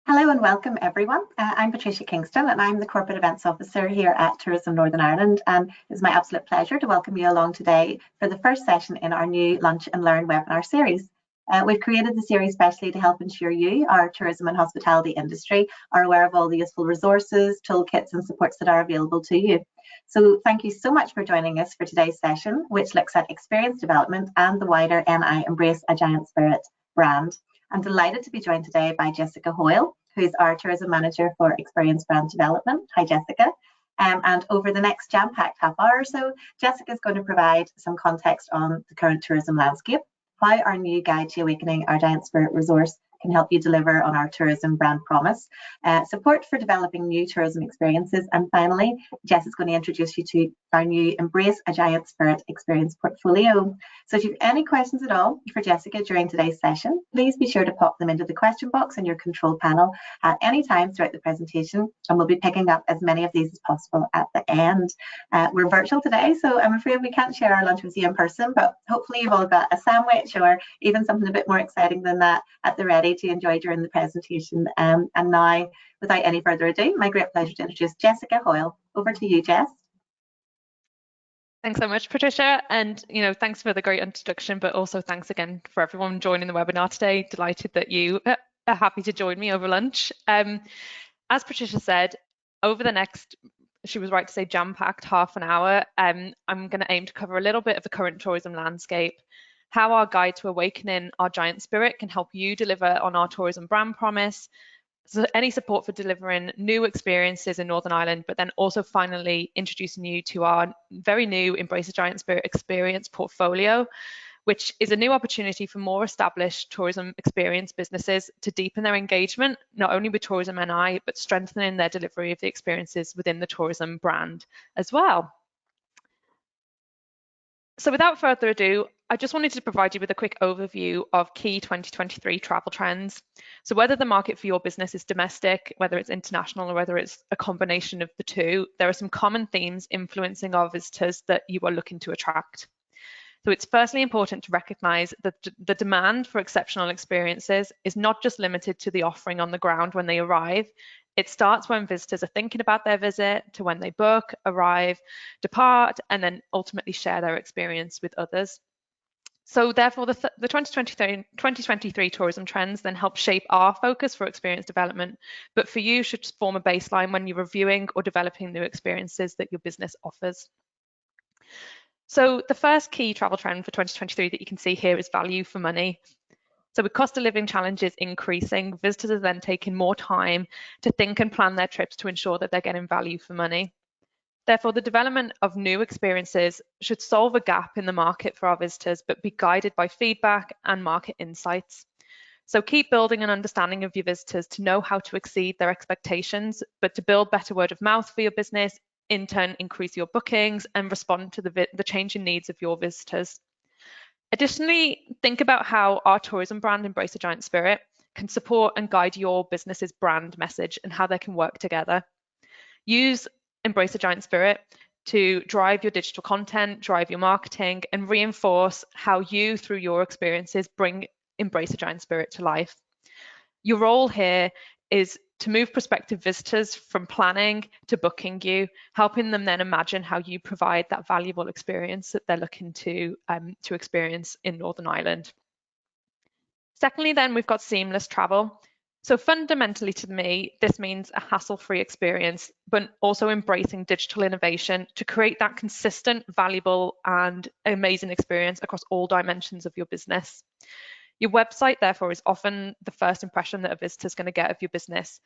Hello and welcome everyone. I'm Patricia Kingston and I'm the Corporate Events Officer here at Tourism Northern Ireland, and it's my absolute pleasure to welcome you along today for the first session in our new Lunch and Learn webinar series. We've created the series specially to help ensure you, our tourism and hospitality industry, are aware of all the useful resources, toolkits and supports that are available to you. So thank you so much for joining us for today's session, which looks at experience development and the wider NI Embrace a Giant Spirit brand. I'm delighted to be joined today by Jessica Hoyle, who's our Tourism Manager for Experience Brand Development. Hi, Jessica. And over the next jam-packed half hour or so, Jessica is going to provide some context on the current tourism landscape, how our new guide to awakening our giant spirit resource can help you deliver on our tourism brand promise, support for developing new tourism experiences, and finally, Jess is going to introduce you to our new Embrace a Giant Spirit experience portfolio. So if you have any questions at all for Jessica during today's session, please be sure to pop them into the question box in your control panel at any time throughout the presentation, and we'll be picking up as many of these as possible at the end. We're virtual today, so I'm afraid we can't share our lunch with you in person, but hopefully you've all got a sandwich or even something a bit more exciting than that at the ready to enjoy during the presentation. And now, without any further ado, my great pleasure to introduce Jessica Hoyle. Over to you, Jess. Thanks so much, Patricia. And, thanks for the great introduction, but also thanks again for everyone joining the webinar today. Delighted that you are happy to join me over lunch. As Patricia said, over the next, she was right to say jam-packed half an hour, I'm going to aim to cover a little bit of the current tourism landscape, how our guide to awakening our giant spirit can help you deliver on our tourism brand promise, so any support for delivering new experiences in Northern Ireland, but then also finally introducing you to our very new Embrace a Giant Spirit experience portfolio, which is a new opportunity for more established tourism experience businesses to deepen their engagement, not only with Tourism NI, but strengthening their delivery of the experiences within the tourism brand as well. So without further ado, I just wanted to provide you with a quick overview of key 2023 travel trends. So whether the market for your business is domestic, whether it's international, or whether it's a combination of the two, there are some common themes influencing our visitors that you are looking to attract. So it's firstly important to recognise that the demand for exceptional experiences is not just limited to the offering on the ground when they arrive. It starts when visitors are thinking about their visit, to when they book, arrive, depart, and then ultimately share their experience with others. So therefore, the 2023 tourism trends then help shape our focus for experience development, but for you should form a baseline when you're reviewing or developing new experiences that your business offers. So the first key travel trend for 2023 that you can see here is value for money. So with cost of living challenges increasing, visitors are then taking more time to think and plan their trips to ensure that they're getting value for money. Therefore, the development of new experiences should solve a gap in the market for our visitors, but be guided by feedback and market insights. So keep building an understanding of your visitors to know how to exceed their expectations, but to build better word of mouth for your business, in turn increase your bookings and respond to the changing needs of your visitors. Additionally, think about how our tourism brand, Embrace a Giant Spirit, can support and guide your business's brand message and how they can work together. Use Embrace a Giant Spirit to drive your digital content, drive your marketing, and reinforce how you, through your experiences, bring Embrace a Giant Spirit to life. Your role here is to move prospective visitors from planning to booking you, helping them then imagine how you provide that valuable experience that they're looking to experience in Northern Ireland. Secondly, then we've got seamless travel. So fundamentally to me, this means a hassle-free experience, but also embracing digital innovation to create that consistent, valuable, and amazing experience across all dimensions of your business. Your website, therefore, is often the first impression that a visitor is going to get of your business.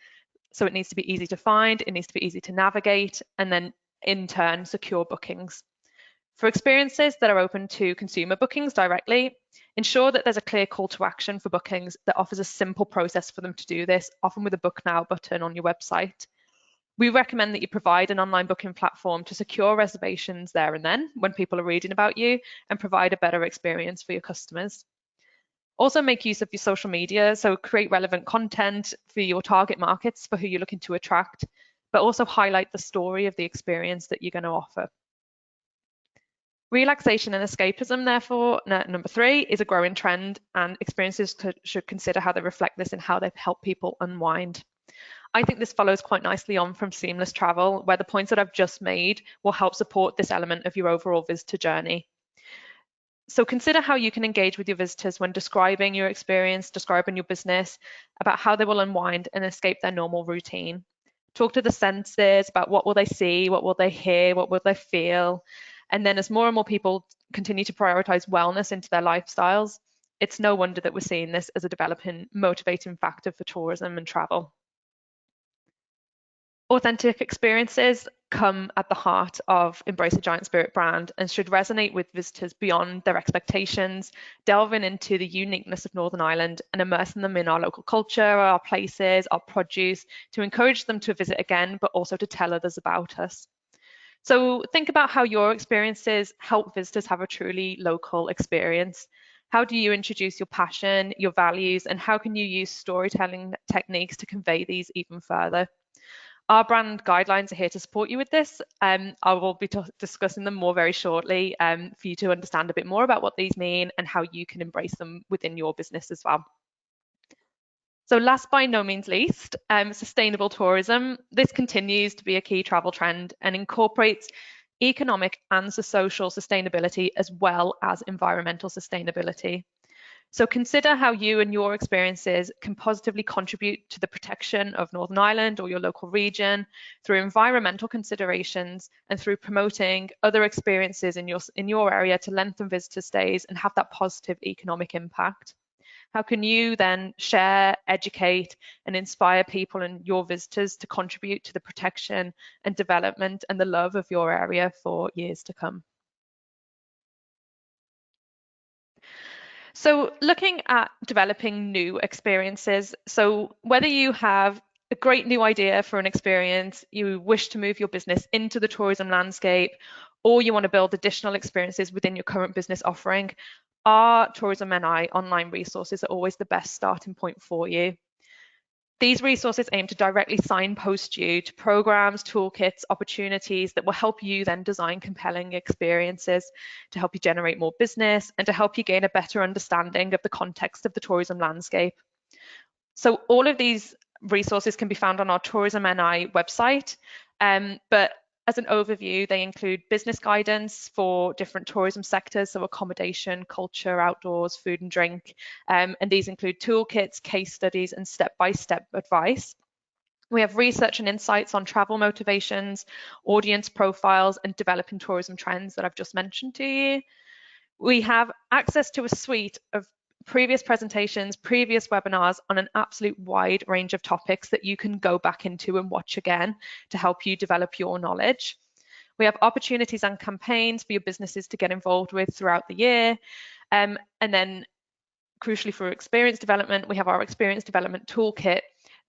So it needs to be easy to find, it needs to be easy to navigate, and then in turn, secure bookings. For experiences that are open to consumer bookings directly, ensure that there's a clear call to action for bookings that offers a simple process for them to do this, often with a book now button on your website. We recommend that you provide an online booking platform to secure reservations there and then when people are reading about you and provide a better experience for your customers. Also make use of your social media, so create relevant content for your target markets for who you're looking to attract, but also highlight the story of the experience that you're going to offer. Relaxation and escapism, therefore, number 3, is a growing trend, and experiences should consider how they reflect this and how they help people unwind. I think this follows quite nicely on from seamless travel, where the points that I've just made will help support this element of your overall visitor journey. So consider how you can engage with your visitors when describing your experience, describing your business, about how they will unwind and escape their normal routine. Talk to the senses about what will they see, what will they hear, what will they feel. And then as more and more people continue to prioritize wellness into their lifestyles, it's no wonder that we're seeing this as a developing, motivating factor for tourism and travel. Authentic experiences come at the heart of Embrace a Giant Spirit brand and should resonate with visitors beyond their expectations, delving into the uniqueness of Northern Ireland and immersing them in our local culture, our places, our produce, to encourage them to visit again, but also to tell others about us. So think about how your experiences help visitors have a truly local experience. How do you introduce your passion, your values, and how can you use storytelling techniques to convey these even further? Our brand guidelines are here to support you with this. I will be discussing them more very shortly for you to understand a bit more about what these mean and how you can embrace them within your business as well. So last by no means least, sustainable tourism. This continues to be a key travel trend and incorporates economic and social sustainability as well as environmental sustainability. So consider how you and your experiences can positively contribute to the protection of Northern Ireland or your local region through environmental considerations and through promoting other experiences in your area to lengthen visitor stays and have that positive economic impact. How can you then share, educate, and inspire people and your visitors to contribute to the protection and development and the love of your area for years to come? So looking at developing new experiences, so whether you have a great new idea for an experience, you wish to move your business into the tourism landscape, or you want to build additional experiences within your current business offering, our Tourism NI online resources are always the best starting point for you. These resources aim to directly signpost you to programs, toolkits, opportunities that will help you then design compelling experiences to help you generate more business and to help you gain a better understanding of the context of the tourism landscape. So all of these resources can be found on our Tourism NI website, but as an overview, they include business guidance for different tourism sectors, so accommodation, culture, outdoors, food and drink, and these include toolkits, case studies, and step-by-step advice. We have research and insights on travel motivations, audience profiles, and developing tourism trends that I've just mentioned to you. We have access to a suite of previous presentations, previous webinars on an absolute wide range of topics that you can go back into and watch again to help you develop your knowledge. We have opportunities and campaigns for your businesses to get involved with throughout the year. And then crucially for experience development, we have our experience development toolkit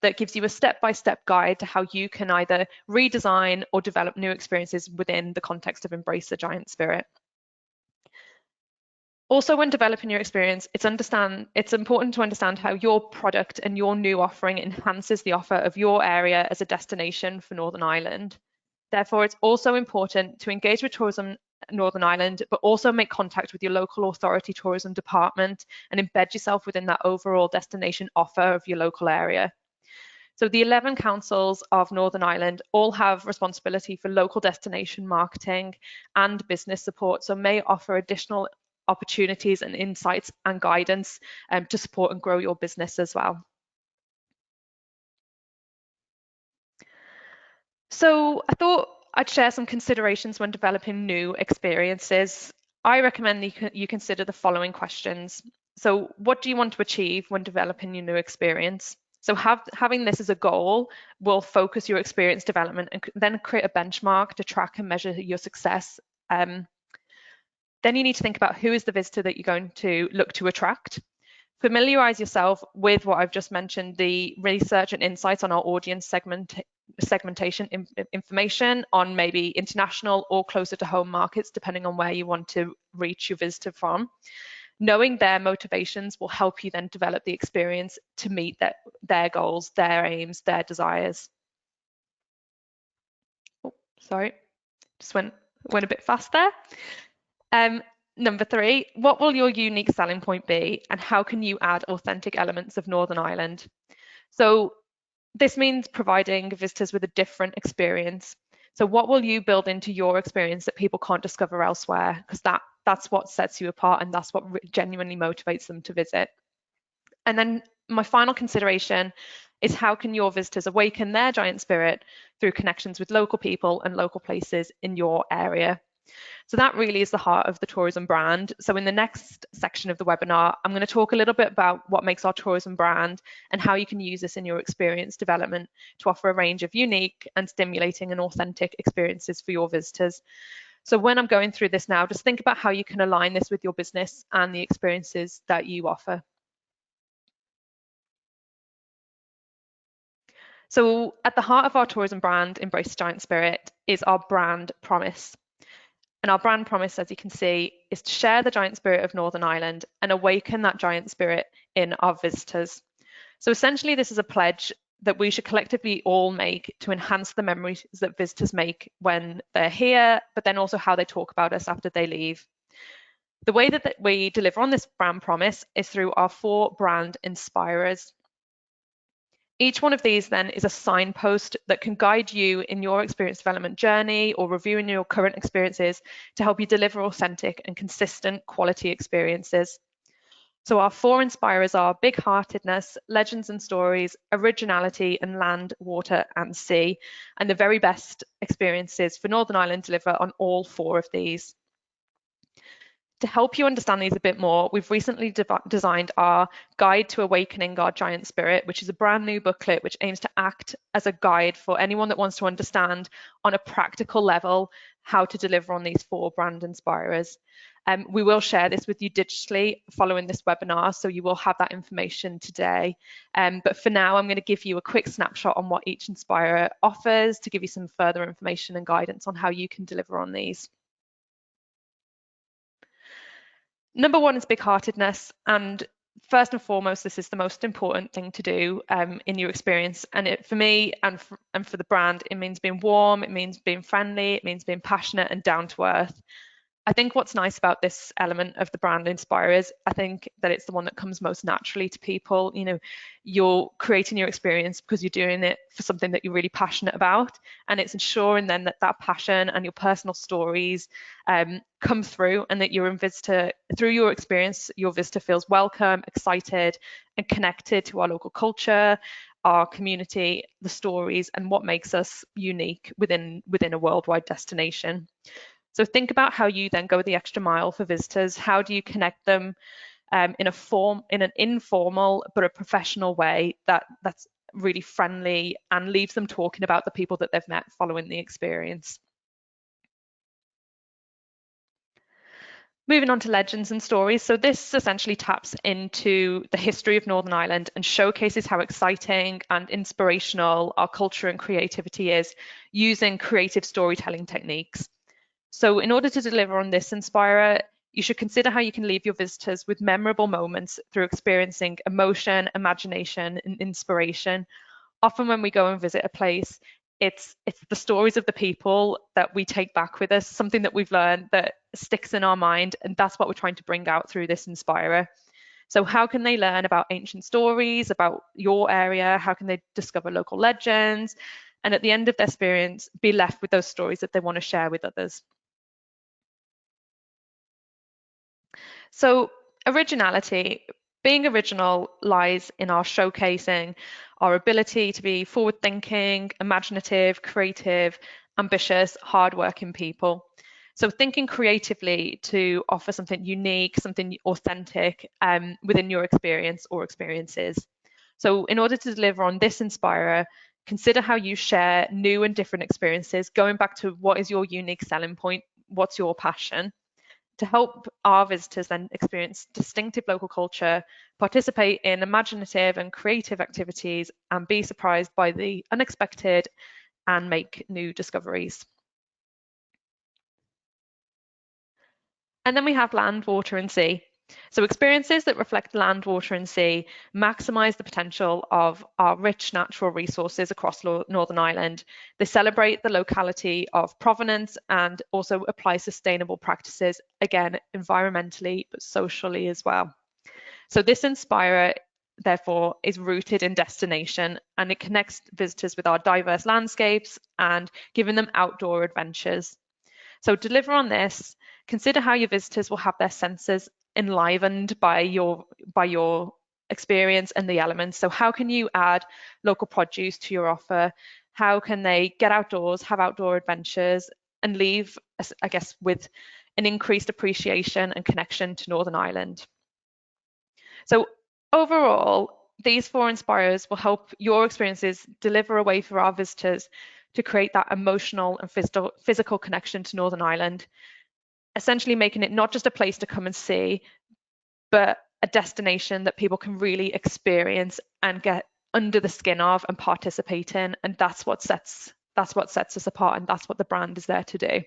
that gives you a step-by-step guide to how you can either redesign or develop new experiences within the context of Embrace the Giant Spirit. Also, when developing your experience, it's important to understand how your product and your new offering enhances the offer of your area as a destination for Northern Ireland. Therefore, it's also important to engage with Tourism Northern Ireland, but also make contact with your local authority tourism department and embed yourself within that overall destination offer of your local area. So the 11 councils of Northern Ireland all have responsibility for local destination marketing and business support, so may offer additional opportunities and insights and guidance to support and grow your business as well. So I thought I'd share some considerations when developing new experiences. I recommend you consider the following questions. So what do you want to achieve when developing your new experience? So having this as a goal will focus your experience development and then create a benchmark to track and measure your success. Then you need to think about who is the visitor that you're going to look to attract. Familiarize yourself with what I've just mentioned, the research and insights on our audience segmentation information on maybe international or closer to home markets, depending on where you want to reach your visitor from. Knowing their motivations will help you then develop the experience to meet their goals, their aims, their desires. Oh, sorry, just went a bit fast there. Number 3, what will your unique selling point be, and how can you add authentic elements of Northern Ireland? So this means providing visitors with a different experience. So what will you build into your experience that people can't discover elsewhere? Because that's what sets you apart, and that's what genuinely motivates them to visit. And then my final consideration is, how can your visitors awaken their giant spirit through connections with local people and local places in your area? So that really is the heart of the tourism brand. So in the next section of the webinar, I'm going to talk a little bit about what makes our tourism brand and how you can use this in your experience development to offer a range of unique and stimulating and authentic experiences for your visitors. So when I'm going through this now, just think about how you can align this with your business and the experiences that you offer. So at the heart of our tourism brand, Embrace Giant Spirit, is our brand promise. And our brand promise, as you can see, is to share the giant spirit of Northern Ireland and awaken that giant spirit in our visitors. So essentially, this is a pledge that we should collectively all make to enhance the memories that visitors make when they're here, but then also how they talk about us after they leave. The way that we deliver on this brand promise is through our 4 brand inspirers. Each one of these then is a signpost that can guide you in your experience development journey or reviewing your current experiences to help you deliver authentic and consistent quality experiences. So our 4 inspirers are big-heartedness, legends and stories, originality, and land, water and sea. And the very best experiences for Northern Ireland deliver on all 4 of these. To help you understand these a bit more, we've recently designed our Guide to Awakening Our Giant Spirit, which is a brand new booklet which aims to act as a guide for anyone that wants to understand on a practical level how to deliver on these 4 brand inspirers. We will share this with you digitally following this webinar, so you will have that information today. But for now, I'm going to give you a quick snapshot on what each inspirer offers to give you some further information and guidance on how you can deliver on these. Number 1 is big-heartedness, and first and foremost, this is the most important thing to do in your experience. And for me and for the brand, it means being warm, it means being friendly, it means being passionate and down to earth. I think what's nice about this element of the brand inspirers, I think that it's the one that comes most naturally to people. You know, you're creating your experience because you're doing it for something that you're really passionate about, and it's ensuring then that that passion and your personal stories come through, and that your visitor, through your experience, your visitor feels welcome, excited, and connected to our local culture, our community, the stories, and what makes us unique within a worldwide destination. So think about how you then go the extra mile for visitors. How do you connect them in an informal but a professional way that's really friendly and leaves them talking about the people that they've met following the experience. Moving on to legends and stories. So this essentially taps into the history of Northern Ireland and showcases how exciting and inspirational our culture and creativity is using creative storytelling techniques. So in order to deliver on this inspirer, you should consider how you can leave your visitors with memorable moments through experiencing emotion, imagination, and inspiration. Often when we go and visit a place, it's the stories of the people that we take back with us, something that we've learned that sticks in our mind, and that's what we're trying to bring out through this inspirer. So how can they learn about ancient stories, about your area? How can they discover local legends? And at the end of their experience, be left with those stories that they want to share with others. So originality, being original lies in our showcasing our ability to be forward-thinking, imaginative, creative, ambitious, hardworking people. So thinking creatively to offer something unique, something authentic within your experience or experiences. So in order to deliver on this inspirer, consider how you share new and different experiences, going back to what is your unique selling point, what's your passion, to help our visitors then experience distinctive local culture, participate in imaginative and creative activities, and be surprised by the unexpected and make new discoveries. And then we have land, water, and sea. So experiences that reflect land, water and sea maximise the potential of our rich natural resources across Northern Ireland. They celebrate the locality of provenance and also apply sustainable practices, again, environmentally, but socially as well. So this Inspire, therefore, is rooted in destination, and it connects visitors with our diverse landscapes and giving them outdoor adventures. So deliver on this, consider how your visitors will have their senses enlivened by your experience and the elements. So how can you add local produce to your offer? How can they get outdoors, have outdoor adventures, and leave, I guess, with an increased appreciation and connection to Northern Ireland? So overall, these 4 inspires will help your experiences deliver a way for our visitors to create that emotional and physical connection to Northern Ireland, essentially making it not just a place to come and see, but a destination that people can really experience and get under the skin of and participate in. And that's what sets us apart, and that's what the brand is there to do.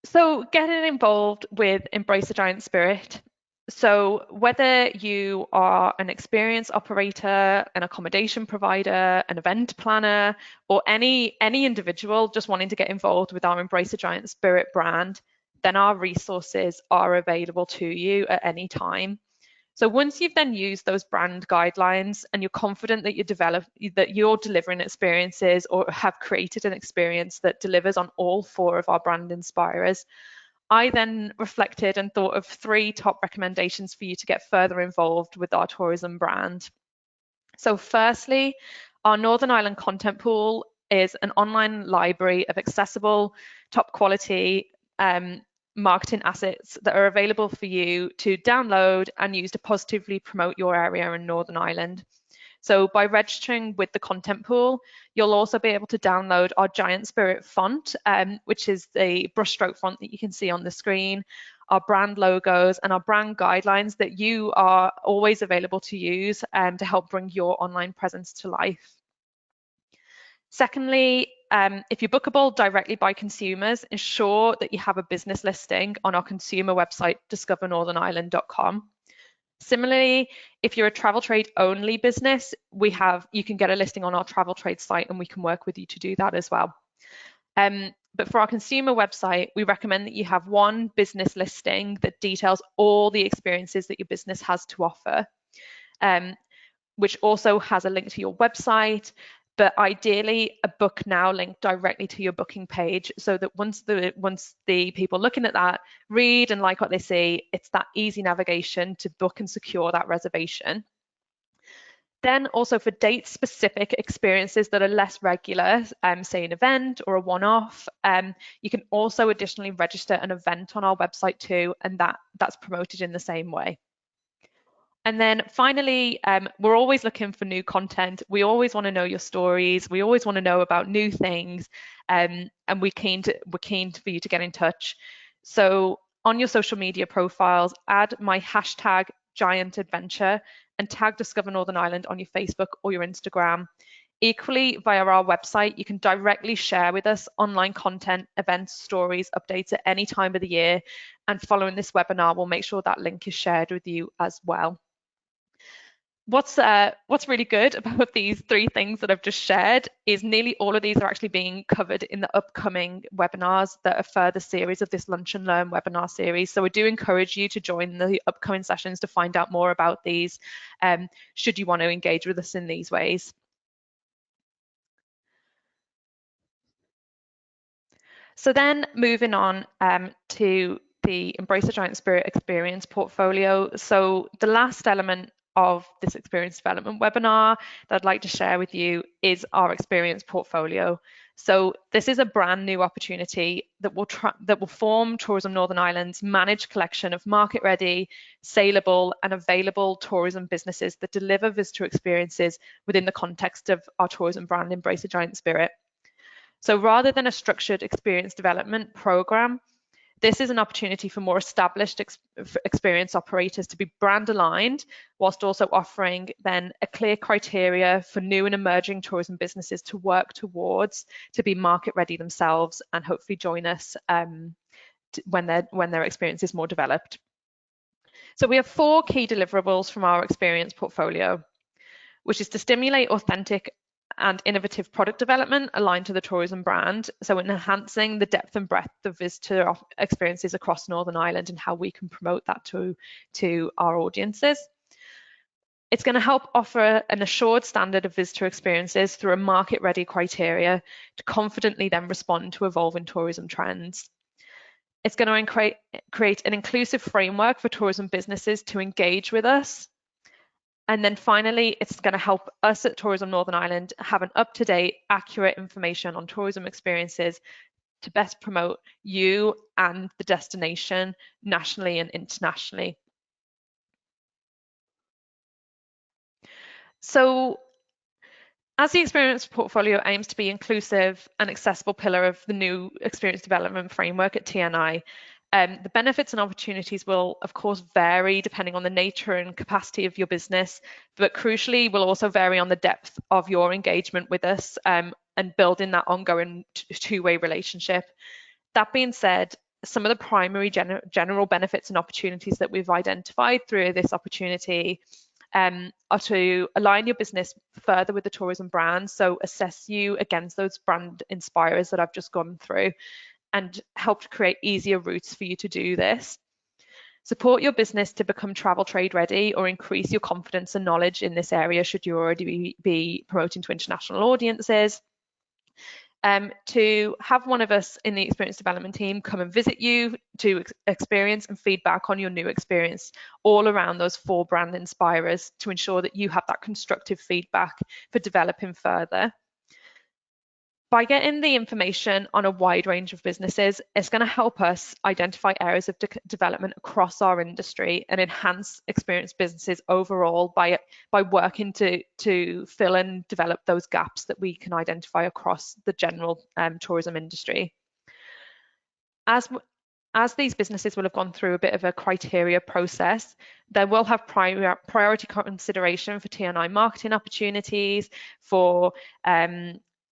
So getting involved with Embrace the Giant Spirit. So whether you are an experience operator, an accommodation provider, an event planner, or any individual just wanting to get involved with our Embrace the Giant Spirit brand, then our resources are available to you at any time. So once you've then used those brand guidelines and you're confident that you're delivering experiences or have created an experience that delivers on all 4 of our brand inspirers, I then reflected and thought of 3 top recommendations for you to get further involved with our tourism brand. So firstly, our Northern Ireland content pool is an online library of accessible, top quality marketing assets that are available for you to download and use to positively promote your area in Northern Ireland. So by registering with the content pool, you'll also be able to download our Giant Spirit font, which is the brushstroke font that you can see on the screen, our brand logos and our brand guidelines that you are always available to use to help bring your online presence to life. Secondly, if you're bookable directly by consumers, ensure that you have a business listing on our consumer website, discovernorthernireland.com. Similarly, if you're a travel trade only business, you can get a listing on our travel trade site and we can work with you to do that as well. But for our consumer website, we recommend that you have one business listing that details all the experiences that your business has to offer, which also has a link to your website, but ideally a book now link directly to your booking page, so that once the people looking at that read and like what they see, it's that easy navigation to book and secure that reservation. Then also for date specific experiences that are less regular, say an event or a one-off, you can also additionally register an event on our website too, and that's promoted in the same way. And then finally, we're always looking for new content. We always want to know your stories. We always want to know about new things, and we're keen for you to get in touch. So on your social media profiles, add my hashtag Giant Adventure and tag Discover Northern Ireland on your Facebook or your Instagram. Equally, via our website, you can directly share with us online content, events, stories, updates at any time of the year. And following this webinar, we'll make sure that link is shared with you as well. What's really good about these 3 things that I've just shared is nearly all of these are actually being covered in the upcoming webinars that are further series of this Lunch and Learn webinar series. So I do encourage you to join the upcoming sessions to find out more about these, should you want to engage with us in these ways. So then moving on to the Embrace the Giant Spirit experience portfolio. So the last element of this experience development webinar that I'd like to share with you is our experience portfolio. So this is a brand new opportunity that will form Tourism Northern Ireland's managed collection of market ready, saleable and available tourism businesses that deliver visitor experiences within the context of our tourism brand Embrace the Giant Spirit. So rather than a structured experience development program, This is an opportunity for more established experience operators to be brand aligned, whilst also offering then a clear criteria for new and emerging tourism businesses to work towards to be market ready themselves and hopefully join us when their experience is more developed. So we have 4 key deliverables from our experience portfolio, which is to stimulate authentic and innovative product development aligned to the tourism brand. So enhancing the depth and breadth of visitor experiences across Northern Ireland and how we can promote that to our audiences. It's going to help offer an assured standard of visitor experiences through a market-ready criteria to confidently then respond to evolving tourism trends. It's going to create an inclusive framework for tourism businesses to engage with us. And then finally, it's going to help us at Tourism Northern Ireland have an up-to-date, accurate information on tourism experiences to best promote you and the destination nationally and internationally. So, as the experience portfolio aims to be inclusive and accessible pillar of the new experience development framework at TNI, the benefits and opportunities will, of course, vary depending on the nature and capacity of your business, but crucially will also vary on the depth of your engagement with us and building that ongoing two-way relationship. That being said, some of the primary general benefits and opportunities that we've identified through this opportunity are to align your business further with the tourism brand, so assess you against those brand inspirers that I've just gone through, and help to create easier routes for you to do this. Support your business to become travel trade ready or increase your confidence and knowledge in this area should you already be promoting to international audiences. To have one of us in the experience development team come and visit you to experience and feedback on your new experience all around those 4 brand inspirers to ensure that you have that constructive feedback for developing further. By getting the information on a wide range of businesses, it's going to help us identify areas of development across our industry and enhance experienced businesses overall by working to fill and develop those gaps that we can identify across the general tourism industry. As these businesses will have gone through a bit of a criteria process, they will have priority consideration for TNI marketing opportunities, for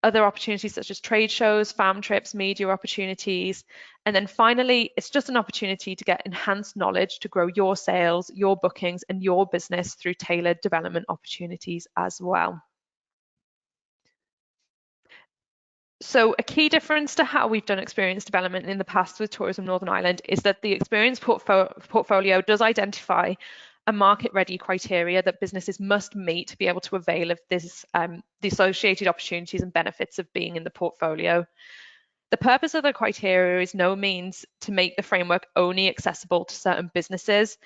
other opportunities such as trade shows, farm trips, media opportunities. And then finally, it's just an opportunity to get enhanced knowledge to grow your sales, your bookings, and your business through tailored development opportunities as well. So a key difference to how we've done experience development in the past with Tourism Northern Ireland is that the experience portfolio does identify a market-ready criteria that businesses must meet to be able to avail of this, the associated opportunities and benefits of being in the portfolio. The purpose of the criteria is no means to make the framework only accessible to certain businesses,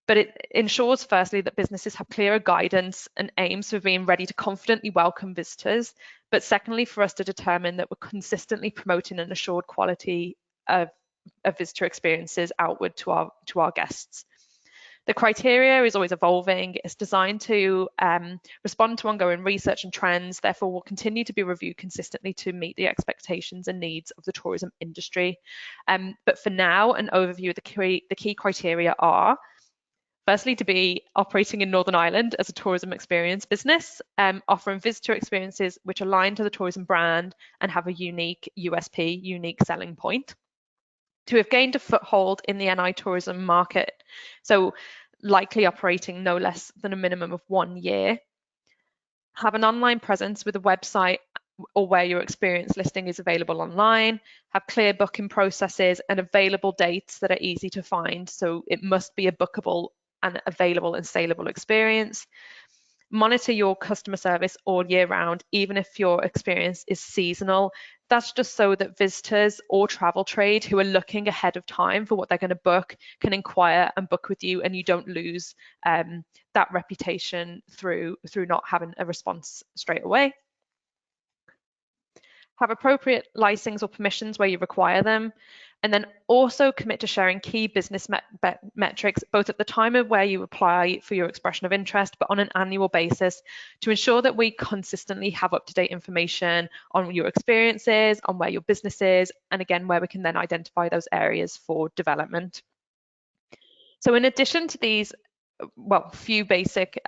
but it ensures firstly that businesses have clearer guidance and aims for being ready to confidently welcome visitors, but secondly for us to determine that we're consistently promoting an assured quality of visitor experiences outward to our guests. The criteria is always evolving. It's designed to respond to ongoing research and trends, therefore will continue to be reviewed consistently to meet the expectations and needs of the tourism industry. But for now, an overview of the key criteria are: firstly, to be operating in Northern Ireland as a tourism experience business, offering visitor experiences which align to the tourism brand and have a unique USP, unique selling point. To have gained a foothold in the NI tourism market, so likely operating no less than a minimum of 1 year. Have an online presence with a website or where your experience listing is available online. Have clear booking processes and available dates that are easy to find, so it must be a bookable and available and saleable experience. Monitor your customer service all year round, even if your experience is seasonal. That's just so that visitors or travel trade who are looking ahead of time for what they're going to book can inquire and book with you, and you don't lose that reputation through not having a response straight away. have appropriate licensing or permissions where you require them, and then also commit to sharing key business metrics, both at the time of where you apply for your expression of interest, but on an annual basis, to ensure that we consistently have up-to-date information on your experiences, on where your business is, and again, where we can then identify those areas for development. So in addition to these, few basic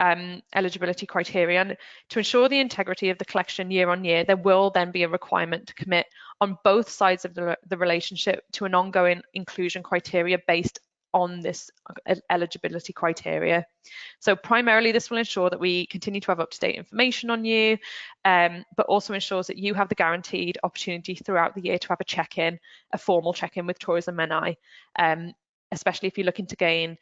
eligibility criteria, to ensure the integrity of the collection year on year, there will then be a requirement to commit on both sides of the relationship to an ongoing inclusion criteria based on this eligibility criteria. So primarily this will ensure that we continue to have up-to-date information on you, but also ensures that you have the guaranteed opportunity throughout the year to have a check-in, a formal check-in with Tourism NI, especially if you're looking to gain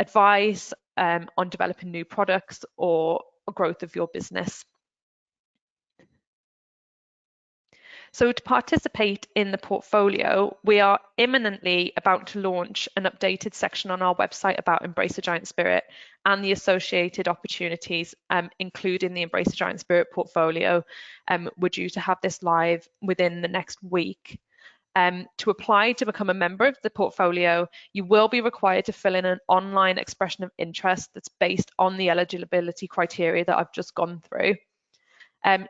advice on developing new products or growth of your business. So to participate in the portfolio, we are imminently about to launch an updated section on our website about Embrace a Giant Spirit and the associated opportunities, including the Embrace a Giant Spirit portfolio. We're due to have this live within the next week. To apply to become a member of the portfolio, you will be required to fill in an online expression of interest that's based on the eligibility criteria that I've just gone through.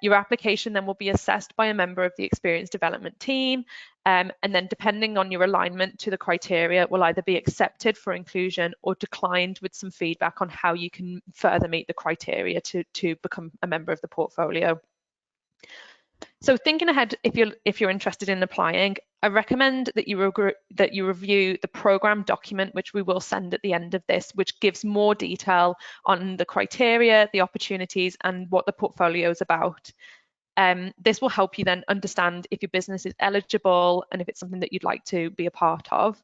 Your application then will be assessed by a member of the experience development team, and then depending on your alignment to the criteria, will either be accepted for inclusion or declined with some feedback on how you can further meet the criteria to become a member of the portfolio. So thinking ahead, if you're interested in applying, I recommend that you review the program document, which we will send at the end of this, which gives more detail on the criteria, the opportunities, and what the portfolio is about. This will help you then understand if your business is eligible and if it's something that you'd like to be a part of.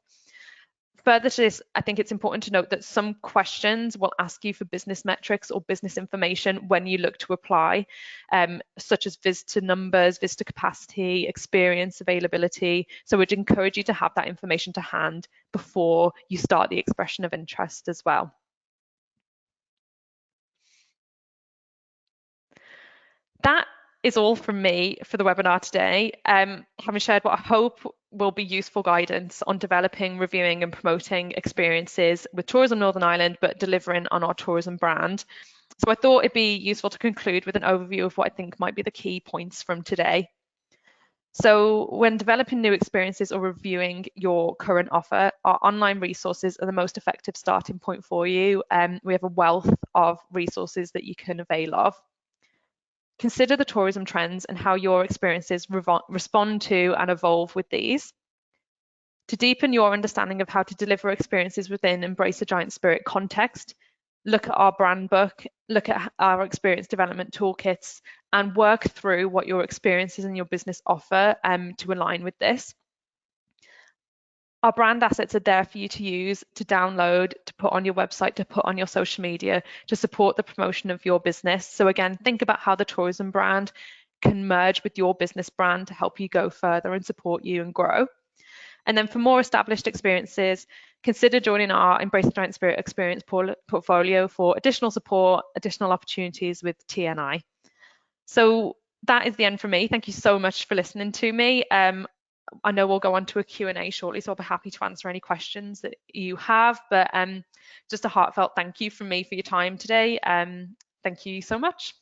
Further to this, I think it's important to note that some questions will ask you for business metrics or business information when you look to apply, such as visitor numbers, visitor capacity, experience, availability. So we'd encourage you to have that information to hand before you start the expression of interest as well. That is all from me for the webinar today. Having shared what I hope will be useful guidance on developing, reviewing and promoting experiences with Tourism Northern Ireland, but delivering on our tourism brand. So I thought it'd be useful to conclude with an overview of what I think might be the key points from today. So when developing new experiences or reviewing your current offer, our online resources are the most effective starting point for you. We have a wealth of resources that you can avail of. Consider the tourism trends and how your experiences respond to and evolve with these. To deepen your understanding of how to deliver experiences within Embrace a Giant Spirit context, look at our brand book, look at our experience development toolkits, and work through what your experiences and your business offer to align with this. Our brand assets are there for you to use, to download, to put on your website, to put on your social media, to support the promotion of your business. So again, think about how the tourism brand can merge with your business brand to help you go further and support you and grow. And then for more established experiences, consider joining our Embrace the Giant Spirit experience portfolio for additional support, additional opportunities with TNI. So that is the end for me. Thank you so much for listening to me. I know we'll go on to a Q&A shortly, so I'll be happy to answer any questions that you have, but just a heartfelt thank you from me for your time today. Thank you so much.